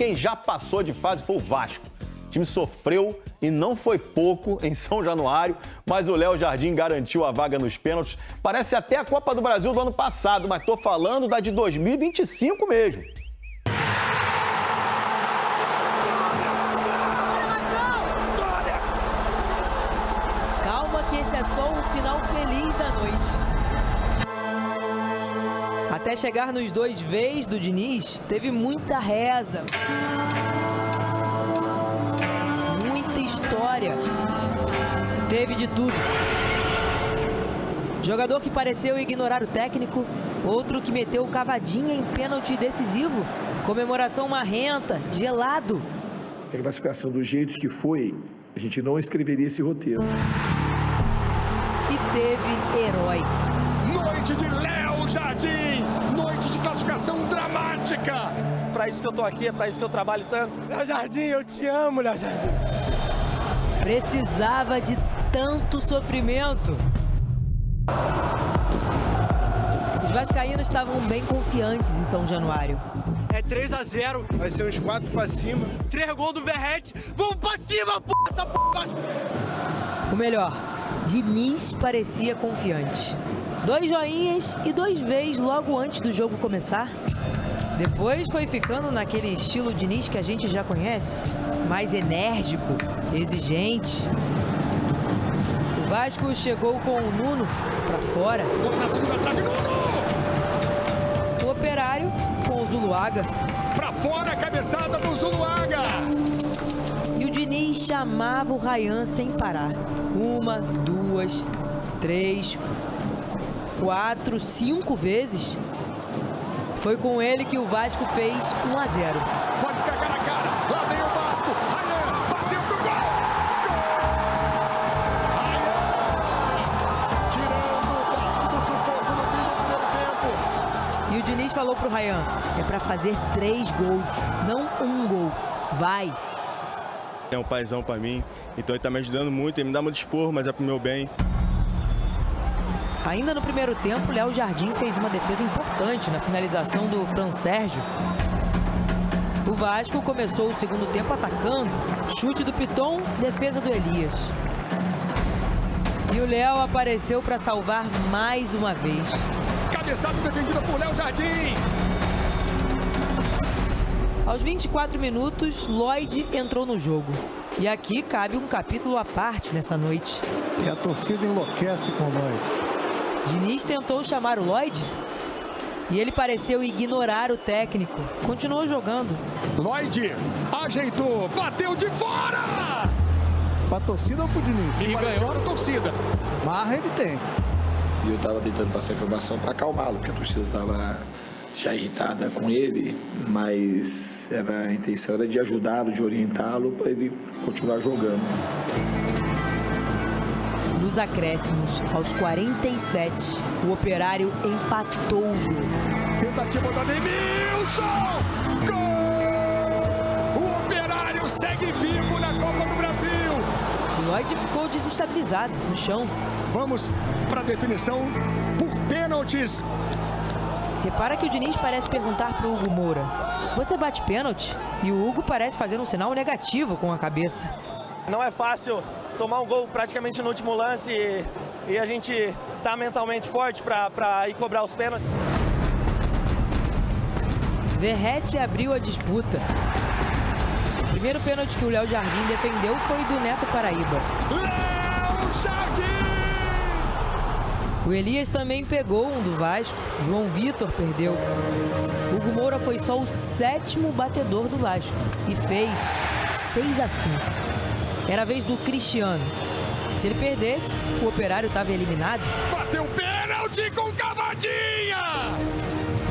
quem já passou de fase foi o Vasco. O time sofreu e não foi pouco em São Januário, mas o Léo Jardim garantiu a vaga nos pênaltis. Parece até a Copa do Brasil do ano passado, mas tô falando da de 2025 mesmo. Calma que esse é só o final feliz da noite. Até chegar nos 2 vezes do Diniz, teve muita reza. Muita história. Teve de tudo. Jogador que pareceu ignorar o técnico, outro que meteu cavadinha em pênalti decisivo. Comemoração marrenta, gelado. A classificação do jeito que foi, a gente não escreveria esse roteiro. E teve herói. Noite de Léo Jardim, noite de classificação dramática. Para isso que eu tô aqui, é para isso que eu trabalho tanto. Léo Jardim, eu te amo, Léo Jardim. Precisava de tanto sofrimento. Os vascaínos estavam bem confiantes em São Januário. É 3-0, vai ser uns 4 pra cima. 3 gols do Verrete, vamos pra cima, p***, essa p***. O melhor, Diniz parecia confiante. 2 joinhas e 2 vezes logo antes do jogo começar. Depois foi ficando naquele estilo Diniz que a gente já conhece, mais enérgico, exigente. O Vasco chegou com o Nuno pra fora. Na segunda trave, Nuno! O Operário com o Zuluaga. Pra fora, a cabeçada do Zuluaga! E o Diniz chamava o Ryan sem parar. 1, 2, 3, 4, 5 vezes. Foi com ele que o Vasco fez 1-0. Pode cagar na cara, lá vem o Vasco, Ryan, bateu pro gol! Ryan, tirando o Vasco do sufoco no fim do primeiro tempo. E o Diniz falou pro Ryan, é pra fazer 3 gols, não 1 gol. Vai! É um paizão pra mim, então ele tá me ajudando muito, ele me dá muito esporro, mas é pro meu bem. Ainda no primeiro tempo, Léo Jardim fez uma defesa importante na finalização do Fran Sérgio. O Vasco começou o segundo tempo atacando. Chute do Piton, defesa do Elias. E o Léo apareceu para salvar mais uma vez. Cabeçada defendida por Léo Jardim. Aos 24 minutos, Lloyd entrou no jogo. E aqui cabe um capítulo à parte nessa noite. E a torcida enlouquece com o Lloyd. Diniz tentou chamar o Lloyd e ele pareceu ignorar o técnico. Continuou jogando. Lloyd ajeitou, bateu de fora! Pra torcida ou pro Diniz? E ganhou a torcida. Marra ele tem. E eu estava tentando passar informação para acalmá-lo, porque a torcida estava já irritada com ele, mas a intenção era de ajudá-lo, de orientá-lo para ele continuar jogando. Nos acréscimos, aos 47, o Operário empatou o jogo. Tentativa da Denilson! Gol! O Operário segue vivo na Copa do Brasil! O Lloyd ficou desestabilizado no chão. Vamos para a definição por pênaltis. Repara que o Diniz parece perguntar para o Hugo Moura: você bate pênalti? E o Hugo parece fazer um sinal negativo com a cabeça. Não é fácil tomar um gol praticamente no último lance e a gente tá mentalmente forte para ir cobrar os pênaltis. Verrete abriu a disputa. O primeiro pênalti que o Léo Jardim defendeu foi do Neto Paraíba. Léo Jardim! O Elias também pegou um do Vasco. João Vitor perdeu. Hugo Moura foi só o 7º batedor do Vasco e fez 6-5. Era a vez do Cristiano. Se ele perdesse, o Operário estava eliminado. Bateu pênalti com cavadinha!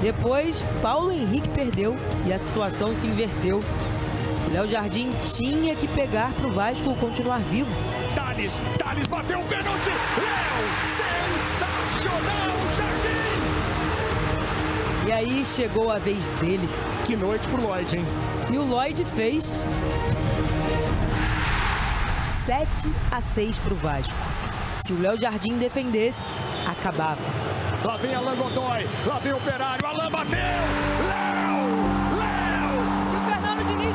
Depois, Paulo Henrique perdeu e a situação se inverteu. O Léo Jardim tinha que pegar para o Vasco continuar vivo. Thales bateu o pênalti! Léo, sensacional, Jardim! E aí chegou a vez dele. Que noite pro Lloyd, hein? E o Lloyd fez 7-6 para o Vasco. Se o Léo Jardim defendesse, acabava. Lá vem Alan Godoy, lá vem o Operário, Alan bateu! Léo! Se o Fernando Diniz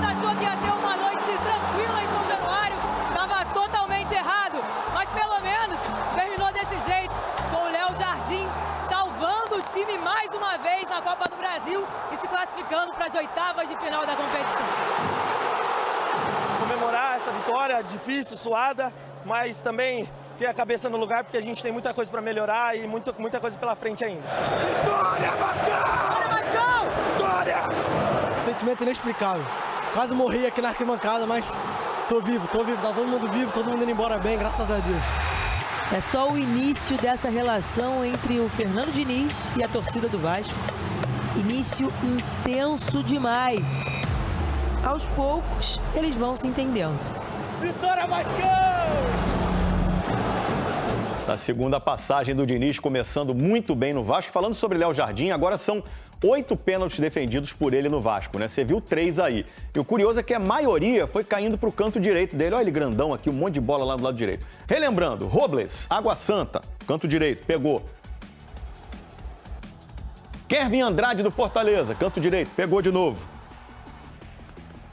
classificando para as oitavas de final da competição. Comemorar essa vitória, difícil, suada, mas também ter a cabeça no lugar, porque a gente tem muita coisa para melhorar e muita coisa pela frente ainda. Vitória, Vascão! Vitória, Vascão! Vitória! Sentimento inexplicável. Quase morri aqui na arquibancada, mas tô vivo, tá todo mundo vivo, todo mundo indo embora bem, graças a Deus. É só o início dessa relação entre o Fernando Diniz e a torcida do Vasco. Início intenso demais. Aos poucos, eles vão se entendendo. Vitória, Vascão! A segunda passagem do Diniz começando muito bem no Vasco. Falando sobre Léo Jardim, agora são 8 pênaltis defendidos por ele no Vasco, né? Você viu 3 aí. E o curioso é que a maioria foi caindo para o canto direito dele. Olha ele grandão aqui, um monte de bola lá do lado direito. Relembrando, Robles, Água Santa, canto direito, pegou. Kervin Andrade do Fortaleza, canto direito, pegou de novo.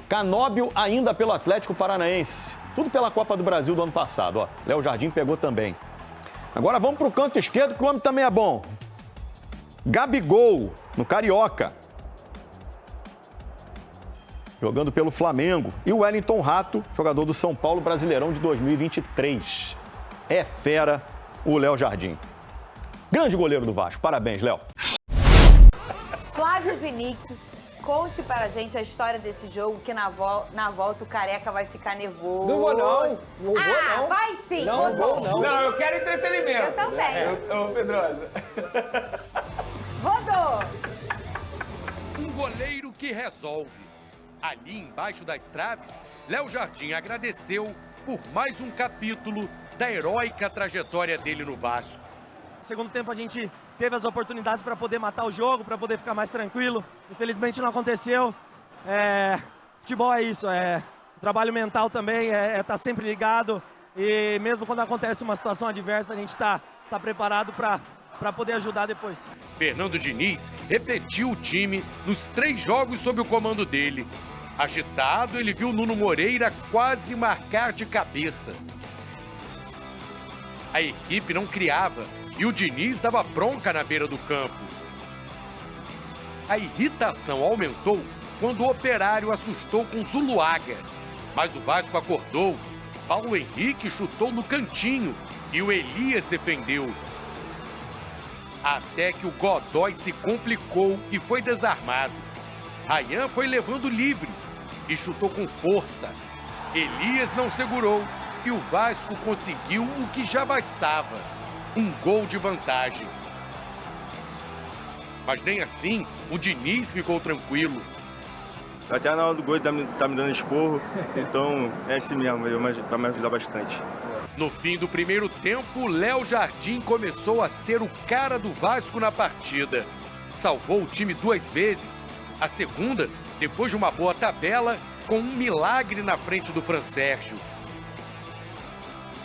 Canóbio ainda pelo Atlético Paranaense. Tudo pela Copa do Brasil do ano passado, ó. Léo Jardim pegou também. Agora vamos para o canto esquerdo, que o homem também é bom. Gabigol, no Carioca. Jogando pelo Flamengo. E o Wellington Rato, jogador do São Paulo, Brasileirão de 2023. É fera o Léo Jardim. Grande goleiro do Vasco. Parabéns, Léo. Flávio Vinick, conte para a gente a história desse jogo, que na volta o Careca vai ficar nervoso. Não vou não, não vou não. Vai sim, não vou não. Não, eu quero entretenimento. Eu também. Ô, Pedrosa. Rodou. Um goleiro que resolve. Ali embaixo das traves, Léo Jardim agradeceu por mais um capítulo da heróica trajetória dele no Vasco. No segundo tempo a gente teve as oportunidades para poder matar o jogo, para poder ficar mais tranquilo. Infelizmente não aconteceu. Futebol é isso, o trabalho mental também, tá sempre ligado. E mesmo quando acontece uma situação adversa, a gente tá preparado para poder ajudar depois. Fernando Diniz repetiu o time nos 3 jogos sob o comando dele. Agitado, ele viu Nuno Moreira quase marcar de cabeça. A equipe não criava e o Diniz dava bronca na beira do campo. A irritação aumentou quando o Operário assustou com Zuluaga. Mas o Vasco acordou. Paulo Henrique chutou no cantinho e o Elias defendeu. Até que o Godoy se complicou e foi desarmado. Rayan foi levando livre e chutou com força. Elias não segurou e o Vasco conseguiu o que já bastava: um gol de vantagem. Mas nem assim o Diniz ficou tranquilo. Até na hora do gol ele tá me dando esporro, então é assim mesmo, ele vai me ajudar bastante. No fim do primeiro tempo, Léo Jardim começou a ser o cara do Vasco na partida. Salvou o time 2 vezes. A segunda, depois de uma boa tabela, com um milagre na frente do Fran Sérgio.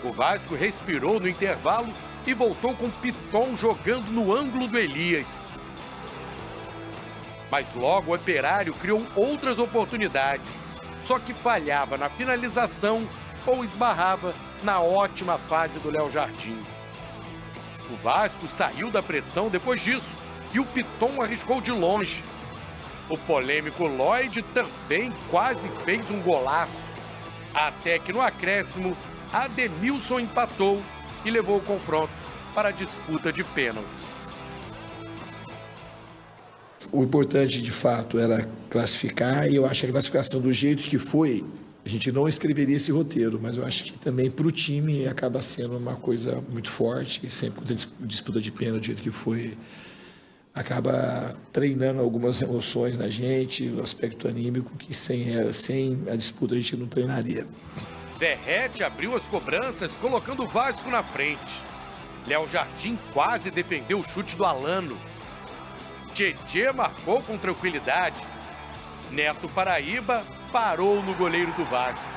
O Vasco respirou no intervalo e voltou com Piton jogando no ângulo do Elias. Mas logo o Operário criou outras oportunidades, só que falhava na finalização ou esbarrava na ótima fase do Léo Jardim. O Vasco saiu da pressão depois disso e o Piton arriscou de longe. O polêmico Lloyd também quase fez um golaço. Até que no acréscimo, Ademilson empatou e levou o confronto para a disputa de pênaltis. O importante, de fato, era classificar, e eu acho que a classificação do jeito que foi, a gente não escreveria esse roteiro, mas eu acho que também para o time acaba sendo uma coisa muito forte, sempre quando a disputa de pênalti do jeito que foi, acaba treinando algumas emoções na gente, no aspecto anímico, que sem a disputa a gente não treinaria. Derrete abriu as cobranças, colocando o Vasco na frente. Léo Jardim quase defendeu o chute do Alano. Tietê marcou com tranquilidade. Neto Paraíba parou no goleiro do Vasco.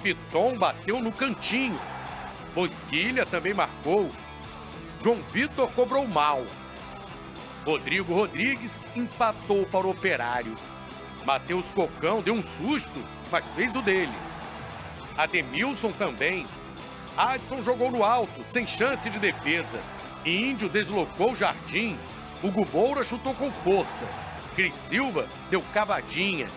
Piton bateu no cantinho. Bosquilha também marcou. João Vitor cobrou mal. Rodrigo Rodrigues empatou para o Operário. Matheus Cocão deu um susto, mas fez o dele. Ademilson também. Adson jogou no alto, sem chance de defesa. Índio deslocou o Jardim. Hugo Moura chutou com força. Cris Silva deu cavadinha,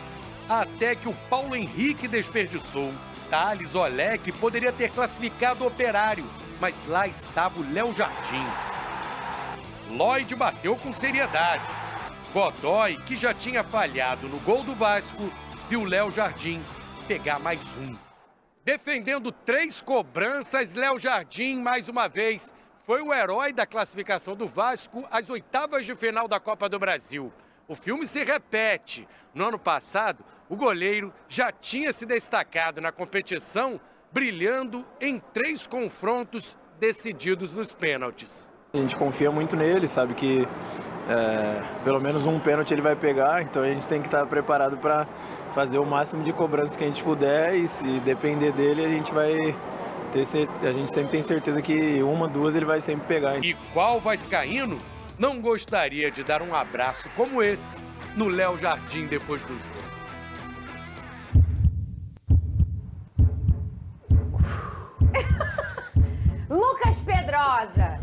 até que o Paulo Henrique desperdiçou. Thales Olek poderia ter classificado o Operário, mas lá estava o Léo Jardim. Lloyd bateu com seriedade. Godoy, que já tinha falhado no gol do Vasco, viu Léo Jardim pegar mais um. Defendendo 3 cobranças, Léo Jardim, mais uma vez, foi o herói da classificação do Vasco às 8ª de final da Copa do Brasil. O filme se repete. No ano passado, o goleiro já tinha se destacado na competição, brilhando em 3 confrontos decididos nos pênaltis. A gente confia muito nele, sabe que pelo menos um pênalti ele vai pegar, então a gente tem que estar preparado para fazer o máximo de cobranças que a gente puder, e se depender dele a gente sempre tem certeza que 1, 2 ele vai sempre pegar. E qual vascaíno não gostaria de dar um abraço como esse no Léo Jardim depois do jogo? Lucas Pedrosa,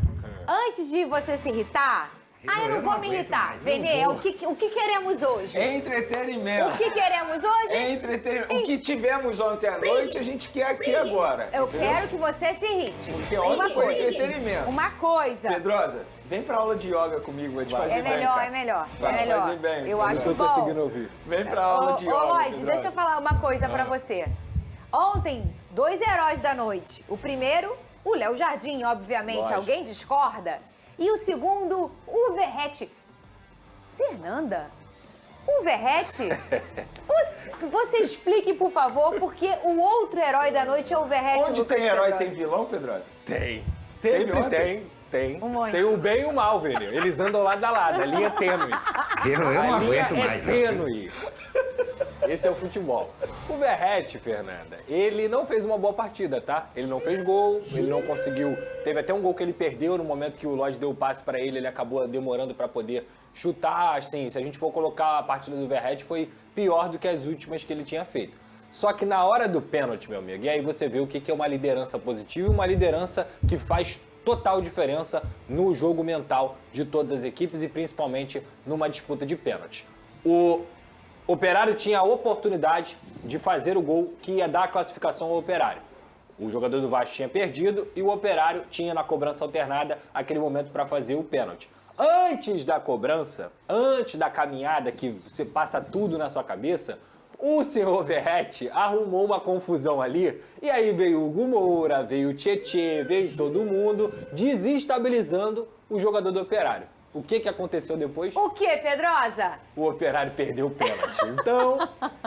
antes de você se irritar... eu não vou me irritar. Venê, o que queremos hoje? Entretenimento. O que queremos hoje? Entretenimento. O que tivemos ontem à noite, a gente quer aqui agora. Eu quero que você se irrite. Porque ontem foi entretenimento. Uma coisa. Pedrosa, vem pra aula de yoga comigo, vou te fazer bem. É melhor. Fazer bem. Eu acho bom. Conseguindo ouvir. Vem pra aula de yoga. Ô, Lloyd, Pedrosa. deixa eu falar uma coisa pra você. Ontem, 2 heróis da noite. O primeiro, o Léo Jardim, obviamente. Lógico. Alguém discorda? E o segundo, o Verratti. Fernanda, o Verratti? Você explique, por favor, porque o outro herói da noite é o Verratti. Onde Lucas tem herói, Pedrosa. tem vilão, Pedrosa? Tem. Teve Sempre ontem? tem. Um monte. Tem o bem e o mal, velho. Eles andam lado a lado, a linha é tênue. Eu não A linha aguento é mais. tênue. Esse é o futebol. O Verratti, Fernanda, ele não fez uma boa partida, tá? Ele não fez gol, ele não conseguiu... Teve até um gol que ele perdeu no momento que o Lloyd deu o passe pra ele, ele acabou demorando pra poder chutar. Assim, se a gente for colocar a partida do Verratti, foi pior do que as últimas que ele tinha feito. Só que na hora do pênalti, meu amigo, e aí você vê o que é uma liderança positiva e uma liderança que faz total diferença no jogo mental de todas as equipes e principalmente numa disputa de pênalti. O Operário tinha a oportunidade de fazer o gol que ia dar a classificação ao Operário. O jogador do Vasco tinha perdido e o Operário tinha na cobrança alternada aquele momento para fazer o pênalti. Antes da cobrança, antes da caminhada que você passa tudo na sua cabeça, o senhor Verratti arrumou uma confusão ali, e aí veio o Hugo Moura, veio o Tietê, veio todo mundo, desestabilizando o jogador do Operário. O que aconteceu depois? O que, Pedrosa? O Operário perdeu o pênalti. Então,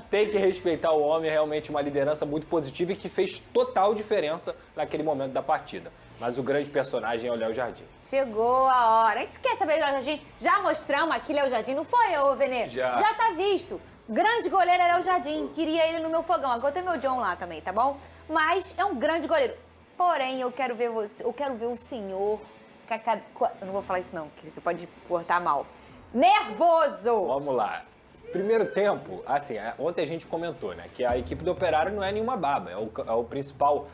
tem que respeitar o homem, é realmente uma liderança muito positiva e que fez total diferença naquele momento da partida. Mas o grande personagem é o Léo Jardim. Chegou a hora. A gente quer saber, Léo Jardim? Já mostramos aqui, Léo Jardim, não foi, ô Venê? Já tá visto. Grande goleiro é Léo Jardim. Queria ele no meu fogão. Agora tem meu John lá também, tá bom? Mas é um grande goleiro. Porém, eu quero ver você. Eu quero ver o senhor. Eu não vou falar isso não, que você pode cortar mal. Nervoso! Vamos lá. Primeiro tempo, assim, ontem a gente comentou, né, que a equipe do Operário não é nenhuma baba, é o principal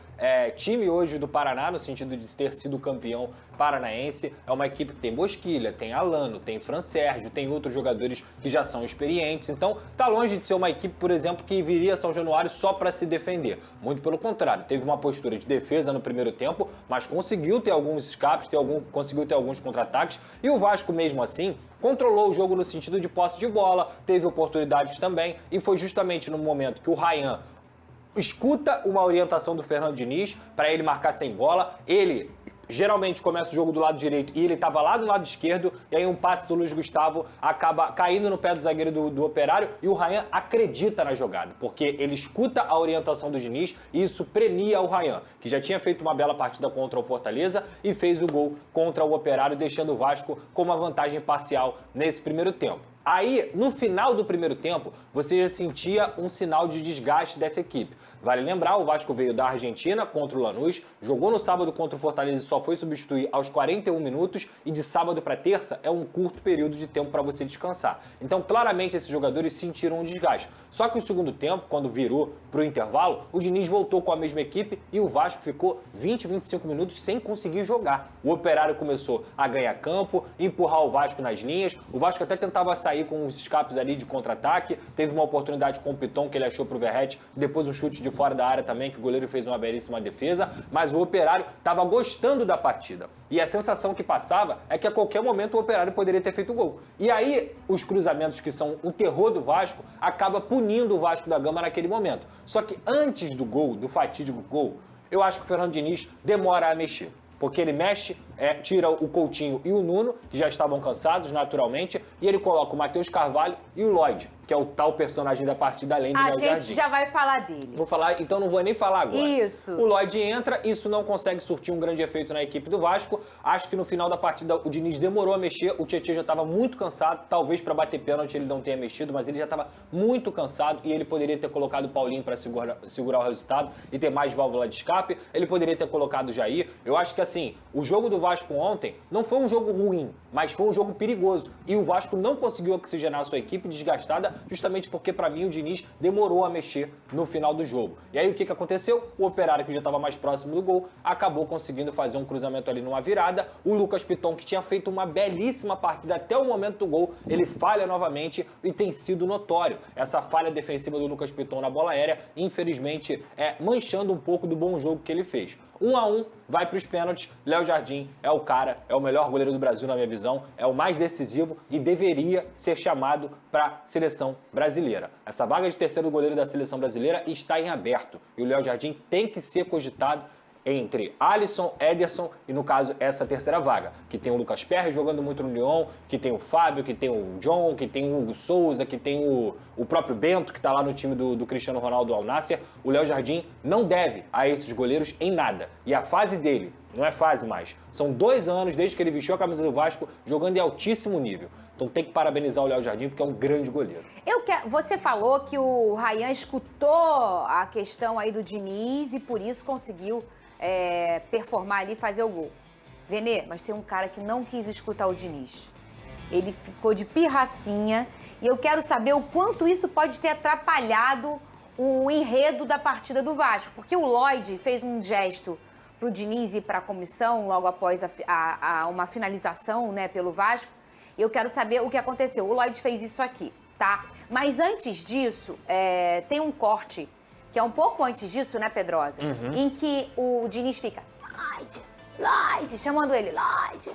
time hoje do Paraná, no sentido de ter sido campeão paranaense. É uma equipe que tem Bosquilha, tem Alano, tem Fran Sérgio, tem outros jogadores que já são experientes. Então, tá longe de ser uma equipe, por exemplo, que viria a São Januário só para se defender. Muito pelo contrário, teve uma postura de defesa no primeiro tempo, mas conseguiu ter alguns escapes, conseguiu ter alguns contra-ataques. E o Vasco, mesmo assim, controlou o jogo no sentido de posse de bola, teve oportunidades também, e foi justamente no momento que o Ryan escuta uma orientação do Fernando Diniz para ele marcar sem bola. Ele geralmente começa o jogo do lado direito e ele estava lá do lado esquerdo, e aí um passe do Luiz Gustavo acaba caindo no pé do zagueiro do Operário, e o Ryan acredita na jogada, porque ele escuta a orientação do Diniz e isso premia o Ryan, que já tinha feito uma bela partida contra o Fortaleza e fez o gol contra o Operário, deixando o Vasco com uma vantagem parcial nesse primeiro tempo. Aí, no final do primeiro tempo, você já sentia um sinal de desgaste dessa equipe. Vale lembrar, o Vasco veio da Argentina contra o Lanús, jogou no sábado contra o Fortaleza e só foi substituir aos 41 minutos, e de sábado para terça é um curto período de tempo para você descansar. Então, claramente, esses jogadores sentiram um desgaste. Só que o segundo tempo, quando virou para o intervalo, o Diniz voltou com a mesma equipe e o Vasco ficou 20, 25 minutos sem conseguir jogar. O Operário começou a ganhar campo, empurrar o Vasco nas linhas, o Vasco até tentava sair com os escapes ali de contra-ataque, teve uma oportunidade com o Piton que ele achou pro Verratti, depois um chute de fora da área também, que o goleiro fez uma belíssima defesa, mas o Operário estava gostando da partida. E a sensação que passava é que a qualquer momento o Operário poderia ter feito gol. E aí, os cruzamentos que são o terror do Vasco, acaba punindo o Vasco da Gama naquele momento. Só que antes do gol, do fatídico gol, eu acho que o Fernando Diniz demora a mexer. Porque ele mexe, tira o Coutinho e o Nuno, que já estavam cansados naturalmente, e ele coloca o Matheus Carvalho e o Lloyd, que é o tal personagem da partida além do Léo Jardim. A gente já vai falar dele. Vou falar, então não vou nem falar agora. Isso. O Lloyd entra, isso não consegue surtir um grande efeito na equipe do Vasco. Acho que no final da partida o Diniz demorou a mexer, o Tietchan já estava muito cansado, talvez para bater pênalti ele não tenha mexido, mas ele já estava muito cansado e ele poderia ter colocado o Paulinho para segurar o resultado e ter mais válvula de escape. Ele poderia ter colocado o Jair. Eu acho que assim, o jogo do Vasco ontem não foi um jogo ruim, mas foi um jogo perigoso. E o Vasco não conseguiu oxigenar a sua equipe desgastada, justamente porque, para mim, o Diniz demorou a mexer no final do jogo. E aí, o que aconteceu? O Operário, que já estava mais próximo do gol, acabou conseguindo fazer um cruzamento ali numa virada. O Lucas Piton, que tinha feito uma belíssima partida até o momento do gol, ele falha novamente e tem sido notório. Essa falha defensiva do Lucas Piton na bola aérea, infelizmente, manchando um pouco do bom jogo que ele fez. 1-1, vai para os pênaltis. Léo Jardim é o cara, é o melhor goleiro do Brasil na minha visão, é o mais decisivo e deveria ser chamado para a seleção brasileira. Essa vaga de terceiro goleiro da seleção brasileira está em aberto e o Léo Jardim tem que ser cogitado entre Alisson, Ederson e, no caso, essa terceira vaga, que tem o Lucas Perry jogando muito no Lyon, que tem o Fábio, que tem o John, que tem o Hugo Souza, que tem o próprio Bento, que está lá no time do Cristiano Ronaldo Al Nassr. O Léo Jardim não deve a esses goleiros em nada. E a fase dele, não é fase mais, são 2 anos desde que ele vestiu a camisa do Vasco, jogando em altíssimo nível. Então tem que parabenizar o Léo Jardim, porque é um grande goleiro. Você falou que o Rayan escutou a questão aí do Diniz e por isso conseguiu performar ali e fazer o gol. Venê, mas tem um cara que não quis escutar o Diniz. Ele ficou de pirracinha e eu quero saber o quanto isso pode ter atrapalhado o enredo da partida do Vasco. Porque o Lloyd fez um gesto pro Diniz e para a comissão logo após uma finalização, né, pelo Vasco. E eu quero saber o que aconteceu. O Lloyd fez isso aqui, tá? Mas antes disso, tem um corte que é um pouco antes disso, né, Pedrosa? Em que o Diniz fica, Lloyd, chamando ele, Lloyd.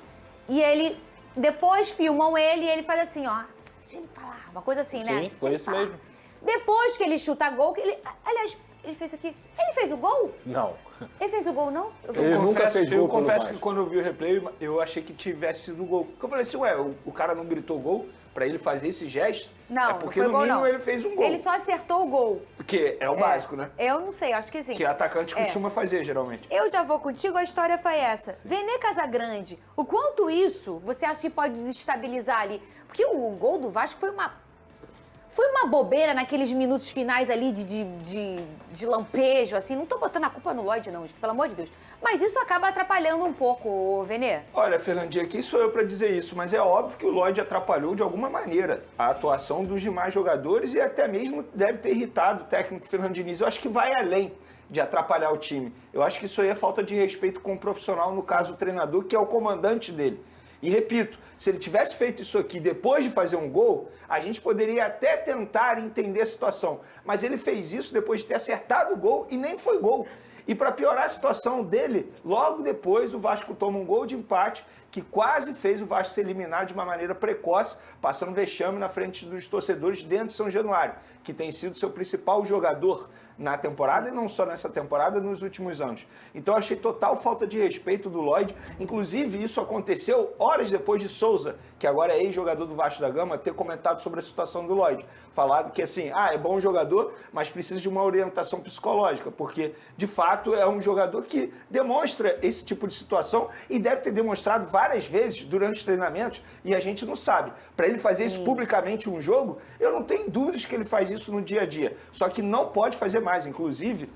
E ele, depois filmam ele e ele faz assim, ó, deixa ele falar, uma coisa assim, né? Sim, foi isso mesmo. Depois que ele chuta gol, aliás, ele fez aqui, ele fez o gol? Não. Ele fez o gol, não? Eu confesso que quando eu vi o replay, eu achei que tivesse sido gol. Porque eu falei assim, o cara não gritou gol pra ele fazer esse gesto? Não, porque não foi no mínimo gol, não. Ele fez um gol. Ele só acertou o gol. Que é o básico, né? Eu não sei, acho que sim. Que atacante costuma fazer, geralmente. Eu já vou contigo, a história foi essa. Venê Casagrande, o quanto isso você acha que pode desestabilizar ali? Porque o gol do Vasco foi uma bobeira naqueles minutos finais ali de lampejo, assim. Não tô botando a culpa no Lloyd, não, gente, pelo amor de Deus. Mas isso acaba atrapalhando um pouco, Venê. Olha, Fernandinha, quem sou eu para dizer isso? Mas é óbvio que o Lloyd atrapalhou de alguma maneira a atuação dos demais jogadores e até mesmo deve ter irritado o técnico Fernando Diniz. Eu acho que vai além de atrapalhar o time. Eu acho que isso aí é falta de respeito com o profissional, no caso o treinador, que é o comandante dele. E repito, se ele tivesse feito isso aqui depois de fazer um gol, a gente poderia até tentar entender a situação. Mas ele fez isso depois de ter acertado o gol e nem foi gol. E para piorar a situação dele, logo depois o Vasco toma um gol de empate que quase fez o Vasco ser eliminado de uma maneira precoce, passando vexame na frente dos torcedores dentro de São Januário, que tem sido seu principal jogador na temporada e não só nessa temporada, nos últimos anos. Então eu achei total falta de respeito do Lloyd. Inclusive isso aconteceu horas depois de Souza, que agora é ex-jogador do Vasco da Gama, ter comentado sobre a situação do Lloyd. Falado que assim, é bom jogador, mas precisa de uma orientação psicológica, porque de fato fato é um jogador que demonstra esse tipo de situação e deve ter demonstrado várias vezes durante os treinamentos e a gente não sabe. Para ele fazer isso publicamente um jogo, eu não tenho dúvidas que ele faz isso no dia a dia. Só que não pode fazer mais. Inclusive,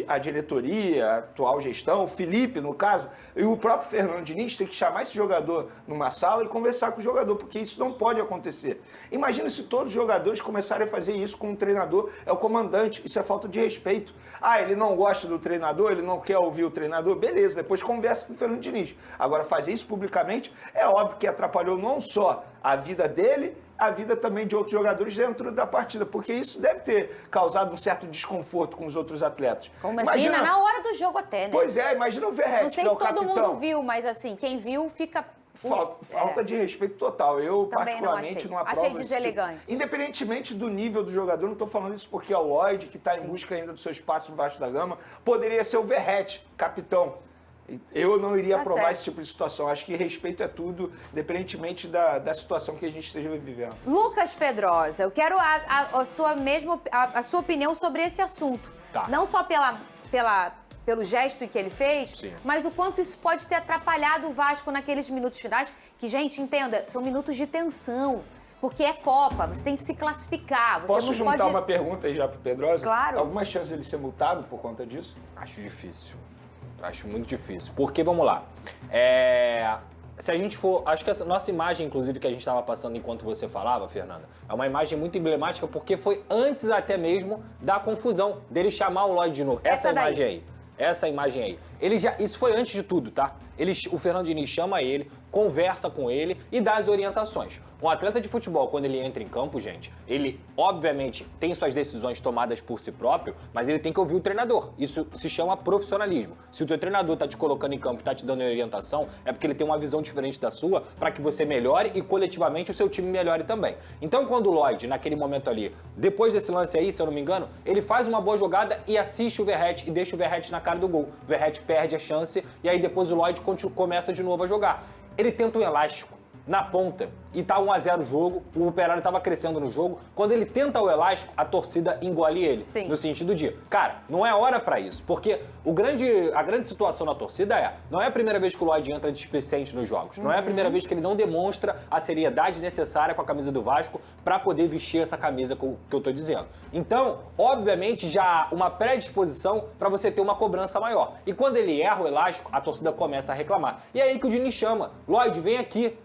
a diretoria, a atual gestão, o Felipe, no caso, e o próprio Fernando Diniz tem que chamar esse jogador numa sala e conversar com o jogador, porque isso não pode acontecer. Imagina se todos os jogadores começarem a fazer isso com um treinador, é o comandante, isso é falta de respeito. Ah, ele não gosta do treinador, ele não quer ouvir o treinador, beleza, depois conversa com o Fernando Diniz. Agora, fazer isso publicamente é óbvio que atrapalhou não só a vida dele, a vida também de outros jogadores dentro da partida, porque isso deve ter causado um certo desconforto com os outros atletas. Imagina na hora do jogo até, né? Pois é, imagina o Verratti, não sei que é se o todo capitão. mundo viu, mas assim, quem viu fica... Falta de respeito total. Eu, também particularmente, não aprovo. Achei deselegante. Tipo. Independentemente do nível do jogador, não estou falando isso porque é o Lloyd, que está em busca ainda do seu espaço no Vasco da Gama, poderia ser o Verratti, capitão. Eu não iria aprovar esse tipo de situação. Acho que respeito é tudo, independentemente da situação que a gente esteja vivendo. Lucas Pedrosa, eu quero a sua opinião sobre esse assunto. Tá. Não só pelo gesto que ele fez, mas o quanto isso pode ter atrapalhado o Vasco naqueles minutos finais, que, gente, entenda, são minutos de tensão, porque é Copa, você tem que se classificar. Você Posso não juntar pode... uma pergunta aí já pro Pedrosa? Claro. Alguma chance dele ser multado por conta disso? Acho difícil. Acho muito difícil. Porque, vamos lá, se a gente for... Acho que essa nossa imagem, inclusive, que a gente estava passando enquanto você falava, Fernanda, é uma imagem muito emblemática porque foi antes até mesmo da confusão, dele chamar o Lloyd de novo. Essa imagem aí. Essa imagem aí. Isso foi antes de tudo, tá? O Fernando Diniz chama ele, conversa com ele e dá as orientações. Um atleta de futebol, quando ele entra em campo, gente, ele, obviamente, tem suas decisões tomadas por si próprio, mas ele tem que ouvir o treinador. Isso se chama profissionalismo. Se o teu treinador tá te colocando em campo e tá te dando orientação, é porque ele tem uma visão diferente da sua para que você melhore e, coletivamente, o seu time melhore também. Então, quando o Lloyd, naquele momento ali, depois desse lance aí, se eu não me engano, ele faz uma boa jogada e assiste o Verratti e deixa o Verratti na cara do gol. O Verratti perde a chance e aí depois o Lloyd começa de novo a jogar. Ele tenta um elástico na ponta e tá 1-0 o jogo, o Operário tava crescendo no jogo. Quando ele tenta o elástico, a torcida engole ele. Sim. No sentido de, cara, não é hora pra isso, porque a grande situação na torcida não é a primeira vez que o Lloyd entra displicente nos jogos, não é a primeira vez que ele não demonstra a seriedade necessária com a camisa do Vasco pra poder vestir essa camisa que eu tô dizendo. Então, obviamente, já há uma predisposição pra você ter uma cobrança maior. E quando ele erra o elástico, a torcida começa a reclamar. E é aí que o Diniz chama, Lloyd, vem aqui,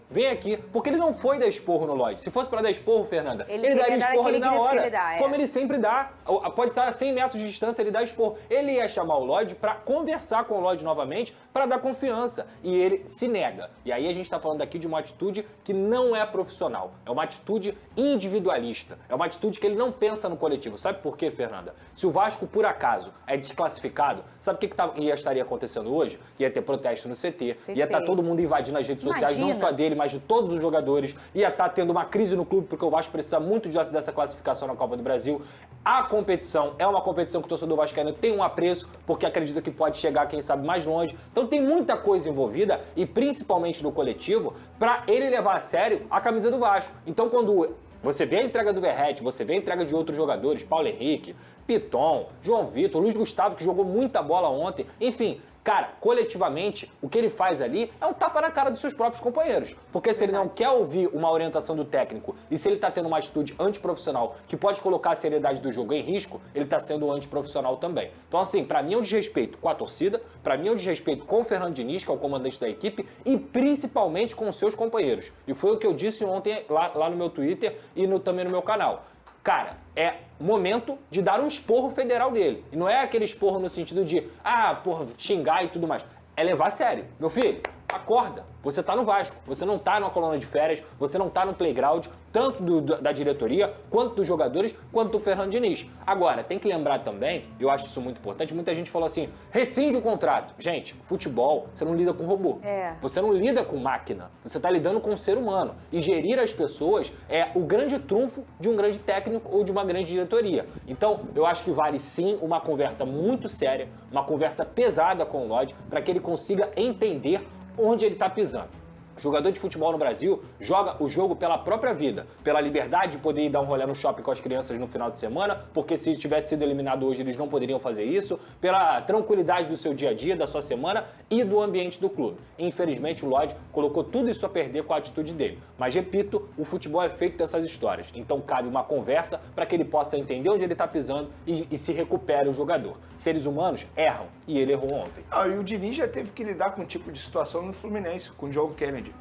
porque ele não foi dar esporro no Lloyd. Se fosse pra dar esporro, Fernanda, ele daria esporro ali na hora, como ele sempre dá. Pode estar a 100 metros de distância, ele dá esporro. Ele ia chamar o Lloyd pra conversar com o Lloyd novamente, pra dar confiança. E ele se nega. E aí a gente tá falando aqui de uma atitude que não é profissional. É uma atitude individualista. É uma atitude que ele não pensa no coletivo. Sabe por quê, Fernanda? Se o Vasco, por acaso, é desclassificado, sabe o que estaria acontecendo hoje? Ia ter protesto no CT, ia estar todo mundo invadindo as redes sociais, não só dele, mas de todos os jogadores, ia estar tendo uma crise no clube, porque o Vasco precisa muito dessa classificação na Copa do Brasil. A competição é uma competição que o torcedor vascaíno tem um apreço, porque acredita que pode chegar, quem sabe, mais longe. Então tem muita coisa envolvida, e principalmente no coletivo, para ele levar a sério a camisa do Vasco. Então quando você vê a entrega do Verratti, você vê a entrega de outros jogadores, Paulo Henrique, Piton, João Vitor, Luiz Gustavo, que jogou muita bola ontem, enfim... Cara, coletivamente, o que ele faz ali é um tapa na cara dos seus próprios companheiros. Porque se ele não quer ouvir uma orientação do técnico e se ele tá tendo uma atitude antiprofissional que pode colocar a seriedade do jogo em risco, ele tá sendo antiprofissional também. Então, assim, pra mim é um desrespeito com a torcida, pra mim é um desrespeito com o Fernando Diniz, que é o comandante da equipe, e principalmente com os seus companheiros. E foi o que eu disse ontem lá no meu Twitter e também no meu canal. Cara, é momento de dar um esporro federal nele. E não é aquele esporro no sentido de, xingar e tudo mais. É levar a sério. Meu filho, acorda. Você tá no Vasco, você não tá numa colônia de férias, você não tá no playground, tanto da diretoria, quanto dos jogadores, quanto do Fernando Diniz. Agora, tem que lembrar também, eu acho isso muito importante, muita gente falou assim, rescinde o contrato. Gente, futebol, você não lida com robô. Você não lida com máquina, você tá lidando com um ser humano. E gerir as pessoas é o grande trunfo de um grande técnico ou de uma grande diretoria. Então, eu acho que vale sim uma conversa muito séria, uma conversa pesada com o Lloyd, para que ele consiga entender onde ele está pisando. Jogador de futebol no Brasil joga o jogo pela própria vida, pela liberdade de poder ir dar um rolê no shopping com as crianças no final de semana, porque se tivesse sido eliminado hoje eles não poderiam fazer isso, pela tranquilidade do seu dia a dia, da sua semana e do ambiente do clube. Infelizmente o Lodge colocou tudo isso a perder com a atitude dele. Mas repito, o futebol é feito dessas histórias, então cabe uma conversa para que ele possa entender onde ele está pisando e se recupere o jogador. Seres humanos erram e ele errou ontem. E o Diniz já teve que lidar com um tipo de situação no Fluminense, com o John Kennedy.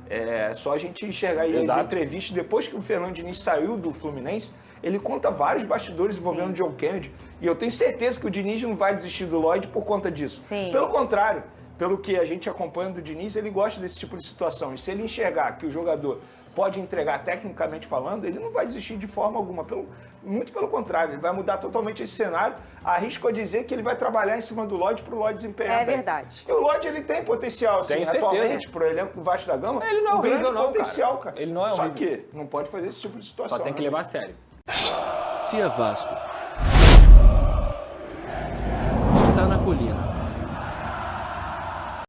É só a gente enxergar aí as entrevistas. Depois que o Fernando Diniz saiu do Fluminense, ele conta vários bastidores envolvendo o John Kennedy. E eu tenho certeza que o Diniz não vai desistir do Lodge por conta disso. Sim. Pelo contrário, pelo que a gente acompanha do Diniz, ele gosta desse tipo de situação. E se ele enxergar que o jogador pode entregar tecnicamente falando, ele não vai desistir de forma alguma. Muito pelo contrário, ele vai mudar totalmente esse cenário. Arrisco a dizer que ele vai trabalhar em cima do Lodge para o Lodge desempenhar. É verdade. E o Lodge, ele tem potencial, assim, atualmente, pro elenco do Vasco da Gama. Ele não é horrível, não, potencial, cara. Ele não é Só horrível. que não pode fazer esse tipo de situação. Só tem que levar a sério. Se é Vasco, tá na colina.